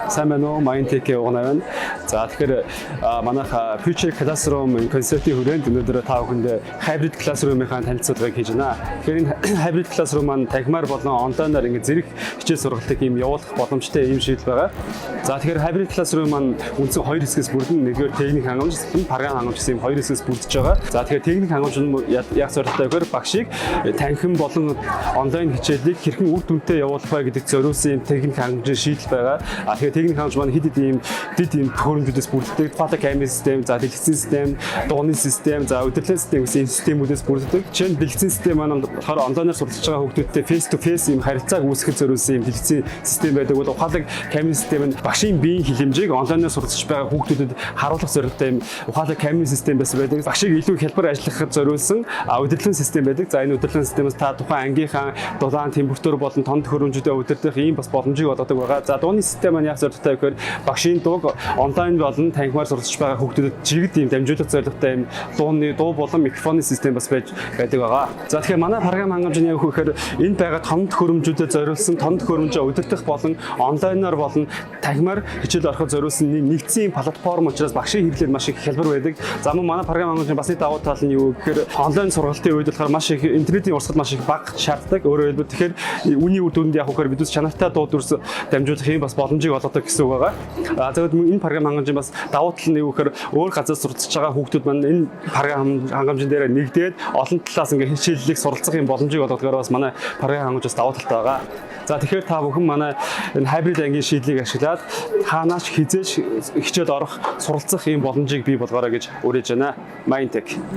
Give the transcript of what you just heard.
Сайн байна уу? Mindtech-ийн угнаа байна. За тэгэхээр манайх Future Classroom концептийн хүрээнд өнөөдөр та бүхэнд hybrid classroom-ийн танилцуулгыг хийж байна. Тэгэхээр энэ hybrid classroom маань тагмаар болон онлайнаар ингээд зэрэг хичээл сургалтыг ийм явуулах боломжтой ийм шийдэл байгаа. За тэгэхээр hybrid classroom маань үндсэн хоёр хэсгээс бүрдэн. Нэгдүгээр техник хангамж, програм хангамж гэсэн ийм хоёр хэсгээс бүрдэж байгаа. За тэгэхээр техник хангамж нь яг зорилттой гэхээр багшийг танхим болон онлайн хичээлийг хэрхэн үр дүнтэй явуулах вэ гэдэг зориулсан ийм техник хангамжийн шийдэл байгаа. Тэгэхээр техник хангамж маань хэд ийм төхөөрөмжүүдээс бүрддэг. Фото камер систем, за дэлгэцэн систем, дууны систем, за удирдлагын систем гэсэн системүүдээс бүрддэг. Жишээ нь дэлгэцэн систем маань болохоор онлайнаар суралцж байгаа хүүхдүүдтэй face to face ийм харилцааг үүсгэж зориулсан ийм дэлгэцэн систем байдаг. Ухаалаг камер систем нь багшийн биеийн хилэмжийг онлайнаар суралцж байгаа хүүхдүүдэд харуулах зорилготой ийм ухаалаг камер систем байдаг. Багшийг илүү хялбар ажиллахад зориулсан удирдлагын систем байдаг. За энэ удирдлагын системээс та тухайн ангийнхаа дулаан температур болон тон төхөөрөмжүүдэд удирдах ийм бас боломжийг олгодог байгаа. За дууны систем маань яг зорилготой гэхээр багшийн дууг онлайн болон танхимаар суралцж байгаа хүүхдүүдэд чигд ийм дамжуулах зорилготой ийм дуу болон микрофоны систем бас байдаг байгаа. За тэгэхээр манай програм хангамж нь яг хөөхөр энэ байгаа том төхөөрөмжүүдэд зориулсан том төхөөрөмжөө удирдах болон онлайнаар болон танхимаар хичээл ороход зориулсан нэгдсэн платформ учраас багшийн хэрэглээд маш их хялбар байдаг. За манай програм хангамжийн бас нэг давуу тал нь юу гэхээр онлайн сургалтын үед болохоор маш их интернетийн урсгал маш их бага шаарддаг. Өөрөөр хэлбэл тэгэхээр үүний үр дүнд яг хөөхөр бидээс чанартай дуу дүрс дамжуулах юм бас боломжийг олгодог гэсэн үг байгаа. За тэгээд энэ програм хангамжийн бас давуу тал нь юу гэхээр өөр газар суралцж байгаа хүүхдүүд маань энэ програм хангамжийн дээр нэгдээд олон талаас ингээ хичээллийг суралцах юм боломжийг олгодогоор бас манай програм хангамж бас давуу талтай байгаа. За тэгэхээр та бүхэн манай энэ hybrid ангийн шийдлийг ашиглаад хаанаач хизээж хичээл орох, суралцах юм боломжийг бий болгоорой гэж уриалж байна. Mindtech